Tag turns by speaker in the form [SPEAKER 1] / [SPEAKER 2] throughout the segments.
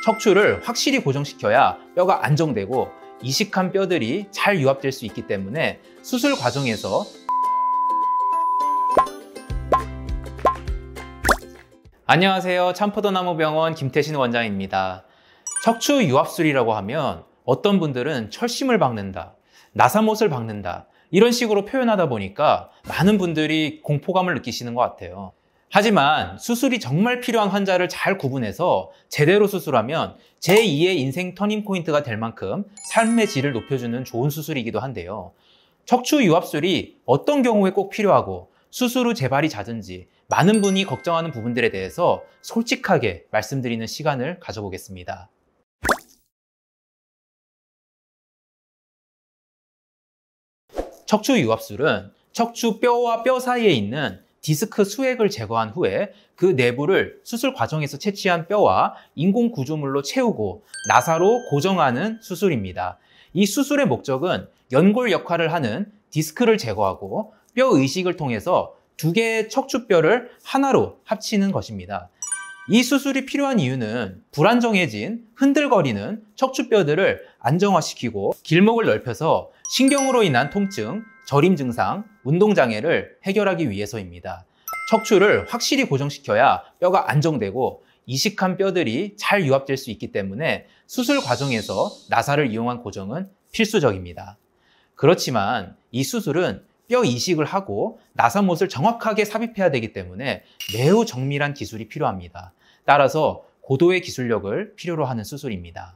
[SPEAKER 1] 척추를 확실히 고정시켜야 뼈가 안정되고 이식한 뼈들이 잘 유합될 수 있기 때문에 수술 과정에서 안녕하세요. 참포도나무병원 김태신 원장입니다. 척추 유합술이라고 하면 어떤 분들은 철심을 박는다, 나사못을 박는다 이런 식으로 표현하다 보니까 많은 분들이 공포감을 느끼시는 것 같아요. 하지만 수술이 정말 필요한 환자를 잘 구분해서 제대로 수술하면 제2의 인생 터닝포인트가 될 만큼 삶의 질을 높여주는 좋은 수술이기도 한데요. 척추 유합술이 어떤 경우에 꼭 필요하고 수술 후 재발이 잦은지 많은 분이 걱정하는 부분들에 대해서 솔직하게 말씀드리는 시간을 가져보겠습니다. 척추 유합술은 척추 뼈와 뼈 사이에 있는 디스크 수액을 제거한 후에 그 내부를 수술 과정에서 채취한 뼈와 인공 구조물로 채우고 나사로 고정하는 수술입니다. 이 수술의 목적은 연골 역할을 하는 디스크를 제거하고 뼈 의식을 통해서 두 개의 척추뼈를 하나로 합치는 것입니다. 이 수술이 필요한 이유는 불안정해진 흔들거리는 척추뼈들을 안정화시키고 길목을 넓혀서 신경으로 인한 통증, 저림 증상, 운동장애를 해결하기 위해서입니다. 척추를 확실히 고정시켜야 뼈가 안정되고 이식한 뼈들이 잘 유합될 수 있기 때문에 수술 과정에서 나사를 이용한 고정은 필수적입니다. 그렇지만 이 수술은 뼈 이식을 하고 나사못을 정확하게 삽입해야 되기 때문에 매우 정밀한 기술이 필요합니다. 따라서 고도의 기술력을 필요로 하는 수술입니다.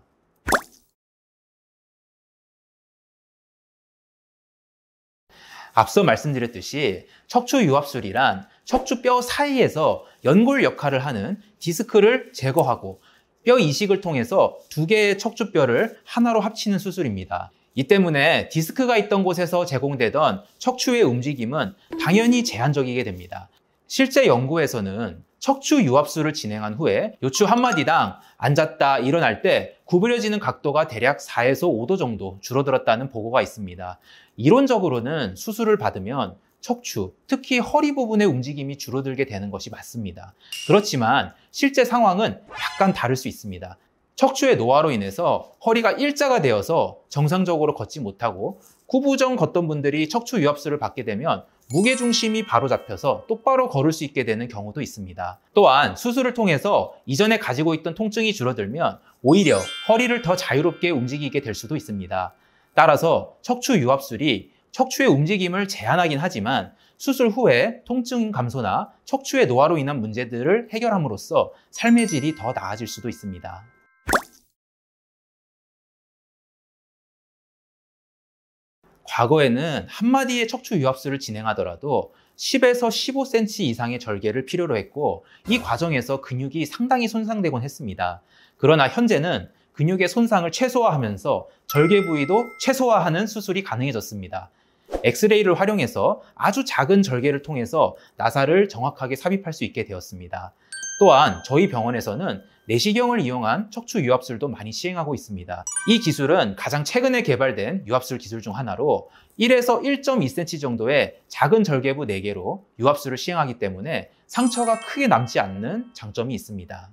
[SPEAKER 1] 앞서 말씀드렸듯이 척추 유합술이란 척추뼈 사이에서 연골 역할을 하는 디스크를 제거하고 뼈 이식을 통해서 두 개의 척추뼈를 하나로 합치는 수술입니다. 이 때문에 디스크가 있던 곳에서 제공되던 척추의 움직임은 당연히 제한적이게 됩니다. 실제 연구에서는 척추 유합술을 진행한 후에 요추 한 마디당 앉았다 일어날 때 구부려지는 각도가 대략 4에서 5도 정도 줄어들었다는 보고가 있습니다. 이론적으로는 수술을 받으면 척추, 특히 허리 부분의 움직임이 줄어들게 되는 것이 맞습니다. 그렇지만 실제 상황은 약간 다를 수 있습니다. 척추의 노화로 인해서 허리가 일자가 되어서 정상적으로 걷지 못하고 구부정 걷던 분들이 척추 유합술을 받게 되면 무게중심이 바로 잡혀서 똑바로 걸을 수 있게 되는 경우도 있습니다. 또한 수술을 통해서 이전에 가지고 있던 통증이 줄어들면 오히려 허리를 더 자유롭게 움직이게 될 수도 있습니다. 따라서 척추 유합술이 척추의 움직임을 제한하긴 하지만 수술 후에 통증 감소나 척추의 노화로 인한 문제들을 해결함으로써 삶의 질이 더 나아질 수도 있습니다. 과거에는 한 마디의 척추 유합술을 진행하더라도 10에서 15cm 이상의 절개를 필요로 했고 이 과정에서 근육이 상당히 손상되곤 했습니다. 그러나 현재는 근육의 손상을 최소화하면서 절개 부위도 최소화하는 수술이 가능해졌습니다. 엑스레이를 활용해서 아주 작은 절개를 통해서 나사를 정확하게 삽입할 수 있게 되었습니다. 또한 저희 병원에서는 내시경을 이용한 척추 유합술도 많이 시행하고 있습니다. 이 기술은 가장 최근에 개발된 유합술 기술 중 하나로 1에서 1.2cm 정도의 작은 절개부 4개로 유합술을 시행하기 때문에 상처가 크게 남지 않는 장점이 있습니다.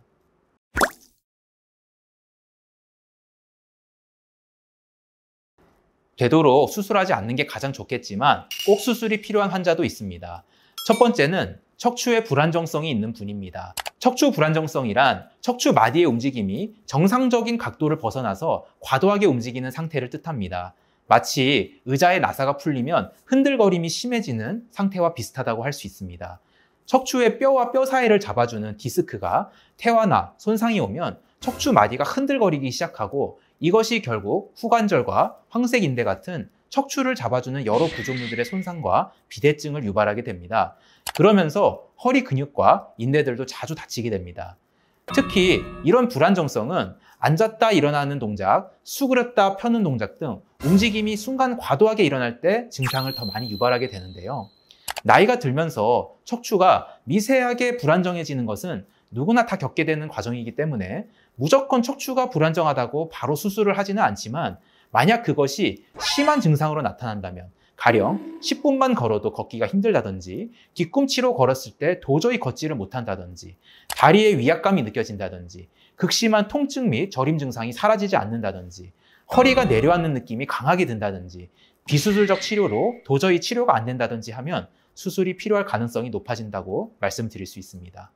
[SPEAKER 1] 되도록 수술하지 않는 게 가장 좋겠지만 꼭 수술이 필요한 환자도 있습니다. 첫 번째는 척추에 불안정성이 있는 분입니다. 척추 불안정성이란 척추 마디의 움직임이 정상적인 각도를 벗어나서 과도하게 움직이는 상태를 뜻합니다. 마치 의자의 나사가 풀리면 흔들거림이 심해지는 상태와 비슷하다고 할 수 있습니다. 척추의 뼈와 뼈 사이를 잡아주는 디스크가 퇴화나 손상이 오면 척추 마디가 흔들거리기 시작하고 이것이 결국 후관절과 황색인대 같은 척추를 잡아주는 여러 구조물들의 손상과 비대증을 유발하게 됩니다. 그러면서 허리 근육과 인대들도 자주 다치게 됩니다. 특히 이런 불안정성은 앉았다 일어나는 동작, 수그렸다 펴는 동작 등 움직임이 순간 과도하게 일어날 때 증상을 더 많이 유발하게 되는데요. 나이가 들면서 척추가 미세하게 불안정해지는 것은 누구나 다 겪게 되는 과정이기 때문에 무조건 척추가 불안정하다고 바로 수술을 하지는 않지만 만약 그것이 심한 증상으로 나타난다면 가령 10분만 걸어도 걷기가 힘들다든지 뒤꿈치로 걸었을 때 도저히 걷지를 못한다든지 다리에 위압감이 느껴진다든지 극심한 통증 및 저림 증상이 사라지지 않는다든지, 허리가 내려앉는 느낌이 강하게 든다든지, 비수술적 치료로 도저히 치료가 안 된다든지 하면 수술이 필요할 가능성이 높아진다고 말씀드릴 수 있습니다.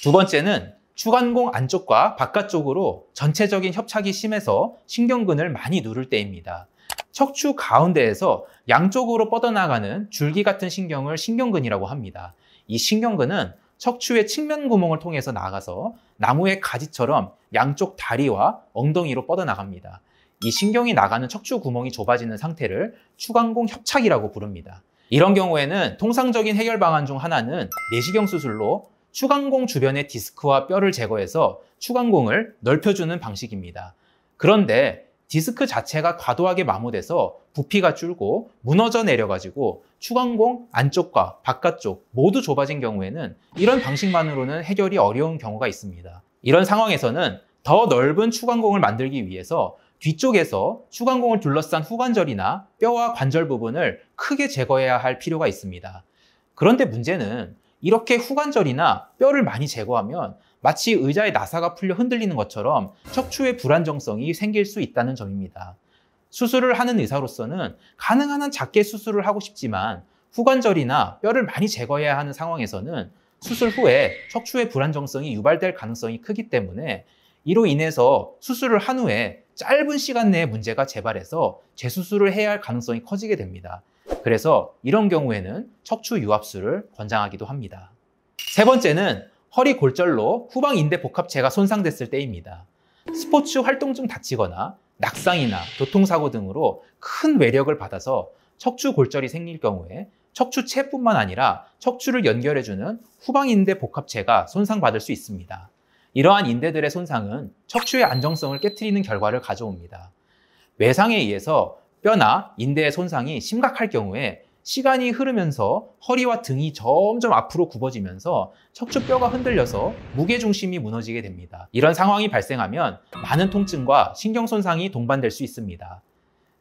[SPEAKER 1] 두 번째는 추간공 안쪽과 바깥쪽으로 전체적인 협착이 심해서 신경근을 많이 누를 때입니다. 척추 가운데에서 양쪽으로 뻗어나가는 줄기 같은 신경을 신경근이라고 합니다. 이 신경근은 척추의 측면 구멍을 통해서 나가서 나무의 가지처럼 양쪽 다리와 엉덩이로 뻗어나갑니다. 이 신경이 나가는 척추 구멍이 좁아지는 상태를 추간공 협착이라고 부릅니다. 이런 경우에는 통상적인 해결 방안 중 하나는 내시경 수술로 추간공 주변의 디스크와 뼈를 제거해서 추간공을 넓혀주는 방식입니다. 그런데 디스크 자체가 과도하게 마모돼서 부피가 줄고 무너져 내려가지고 추간공 안쪽과 바깥쪽 모두 좁아진 경우에는 이런 방식만으로는 해결이 어려운 경우가 있습니다. 이런 상황에서는 더 넓은 추간공을 만들기 위해서 뒤쪽에서 추간공을 둘러싼 후관절이나 뼈와 관절 부분을 크게 제거해야 할 필요가 있습니다. 그런데 문제는 이렇게 후관절이나 뼈를 많이 제거하면 마치 의자의 나사가 풀려 흔들리는 것처럼 척추의 불안정성이 생길 수 있다는 점입니다. 수술을 하는 의사로서는 가능한 한 작게 수술을 하고 싶지만 후관절이나 뼈를 많이 제거해야 하는 상황에서는 수술 후에 척추의 불안정성이 유발될 가능성이 크기 때문에 이로 인해서 수술을 한 후에 짧은 시간 내에 문제가 재발해서 재수술을 해야 할 가능성이 커지게 됩니다. 그래서 이런 경우에는 척추 유압술을 권장하기도 합니다. 세 번째는 허리 골절로 후방 인대 복합체가 손상됐을 때입니다. 스포츠 활동 중 다치거나 낙상이나 교통사고 등으로 큰 외력을 받아서 척추 골절이 생길 경우에 척추체뿐만 아니라 척추를 연결해주는 후방 인대 복합체가 손상받을 수 있습니다. 이러한 인대들의 손상은 척추의 안정성을 깨트리는 결과를 가져옵니다. 외상에 의해서 뼈나 인대의 손상이 심각할 경우에 시간이 흐르면서 허리와 등이 점점 앞으로 굽어지면서 척추뼈가 흔들려서 무게중심이 무너지게 됩니다. 이런 상황이 발생하면 많은 통증과 신경 손상이 동반될 수 있습니다.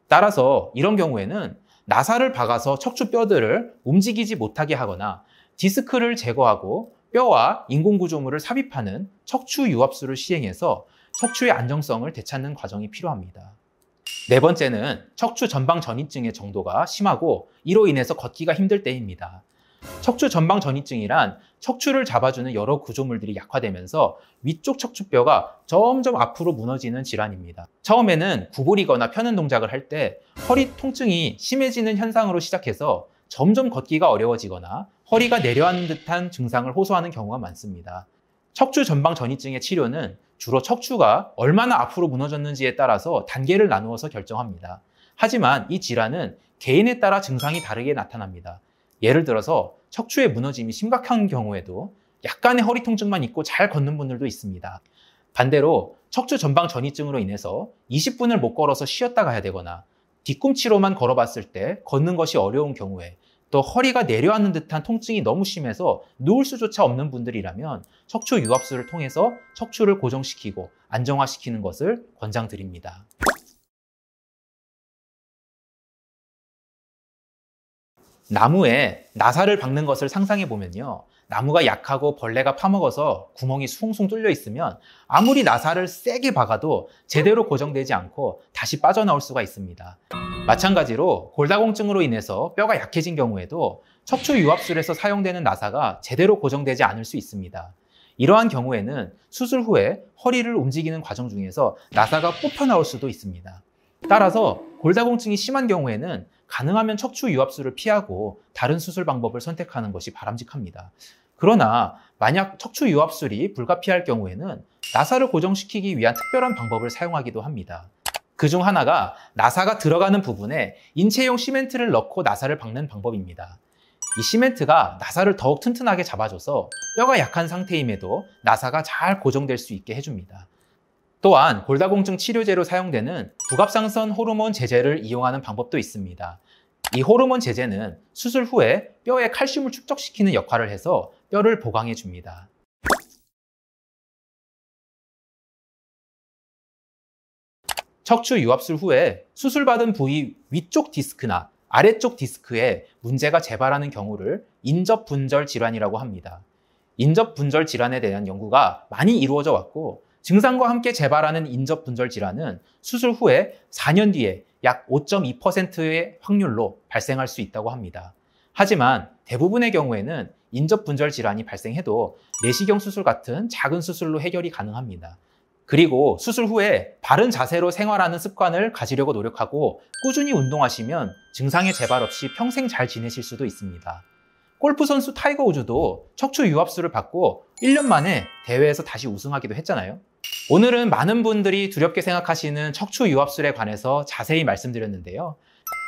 [SPEAKER 1] 따라서 이런 경우에는 나사를 박아서 척추뼈들을 움직이지 못하게 하거나 디스크를 제거하고 뼈와 인공구조물을 삽입하는 척추 유압술을 시행해서 척추의 안정성을 되찾는 과정이 필요합니다. 네 번째는 척추 전방 전이증의 정도가 심하고 이로 인해서 걷기가 힘들 때입니다. 척추 전방 전이증이란 척추를 잡아주는 여러 구조물들이 약화되면서 위쪽 척추뼈가 점점 앞으로 무너지는 질환입니다. 처음에는 구부리거나 펴는 동작을 할 때 허리 통증이 심해지는 현상으로 시작해서 점점 걷기가 어려워지거나 허리가 내려앉는 듯한 증상을 호소하는 경우가 많습니다. 척추 전방 전이증의 치료는 주로 척추가 얼마나 앞으로 무너졌는지에 따라서 단계를 나누어서 결정합니다. 하지만 이 질환은 개인에 따라 증상이 다르게 나타납니다. 예를 들어서 척추의 무너짐이 심각한 경우에도 약간의 허리 통증만 있고 잘 걷는 분들도 있습니다. 반대로 척추 전방 전이증으로 인해서 20분을 못 걸어서 쉬었다 가야 되거나 뒤꿈치로만 걸어봤을 때 걷는 것이 어려운 경우에 또 허리가 내려앉는 듯한 통증이 너무 심해서 누울 수조차 없는 분들이라면 척추 유압술을 통해서 척추를 고정시키고 안정화시키는 것을 권장드립니다. 나무에 나사를 박는 것을 상상해 보면요. 나무가 약하고 벌레가 파먹어서 구멍이 숭숭 뚫려 있으면 아무리 나사를 세게 박아도 제대로 고정되지 않고 다시 빠져나올 수가 있습니다. 마찬가지로 골다공증으로 인해서 뼈가 약해진 경우에도 척추 유압술에서 사용되는 나사가 제대로 고정되지 않을 수 있습니다. 이러한 경우에는 수술 후에 허리를 움직이는 과정 중에서 나사가 뽑혀 나올 수도 있습니다. 따라서 골다공증이 심한 경우에는 가능하면 척추 유압술을 피하고 다른 수술 방법을 선택하는 것이 바람직합니다. 그러나 만약 척추 유압술이 불가피할 경우에는 나사를 고정시키기 위한 특별한 방법을 사용하기도 합니다. 그중 하나가 나사가 들어가는 부분에 인체용 시멘트를 넣고 나사를 박는 방법입니다. 이 시멘트가 나사를 더욱 튼튼하게 잡아줘서 뼈가 약한 상태임에도 나사가 잘 고정될 수 있게 해줍니다. 또한 골다공증 치료제로 사용되는 부갑상선 호르몬 제제를 이용하는 방법도 있습니다. 이 호르몬 제제는 수술 후에 뼈에 칼슘을 축적시키는 역할을 해서 뼈를 보강해 줍니다. 척추 유압술 후에 수술받은 부위 위쪽 디스크나 아래쪽 디스크에 문제가 재발하는 경우를 인접분절 질환이라고 합니다. 인접분절 질환에 대한 연구가 많이 이루어져 왔고 증상과 함께 재발하는 인접분절 질환은 수술 후에 4년 뒤에 약 5.2%의 확률로 발생할 수 있다고 합니다. 하지만 대부분의 경우에는 인접분절 질환이 발생해도 내시경 수술 같은 작은 수술로 해결이 가능합니다. 그리고 수술 후에 바른 자세로 생활하는 습관을 가지려고 노력하고 꾸준히 운동하시면 증상의 재발 없이 평생 잘 지내실 수도 있습니다. 골프 선수 타이거 우즈도 척추 유압술을 받고 1년 만에 대회에서 다시 우승하기도 했잖아요. 오늘은 많은 분들이 두렵게 생각하시는 척추 유압술에 관해서 자세히 말씀드렸는데요.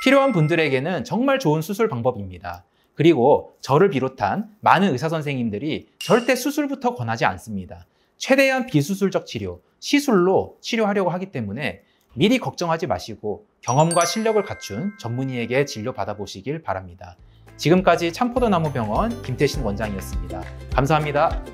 [SPEAKER 1] 필요한 분들에게는 정말 좋은 수술 방법입니다. 그리고 저를 비롯한 많은 의사 선생님들이 절대 수술부터 권하지 않습니다. 최대한 비수술적 치료, 시술로 치료하려고 하기 때문에 미리 걱정하지 마시고 경험과 실력을 갖춘 전문의에게 진료 받아보시길 바랍니다. 지금까지 참포도나무병원 김태신 원장이었습니다. 감사합니다.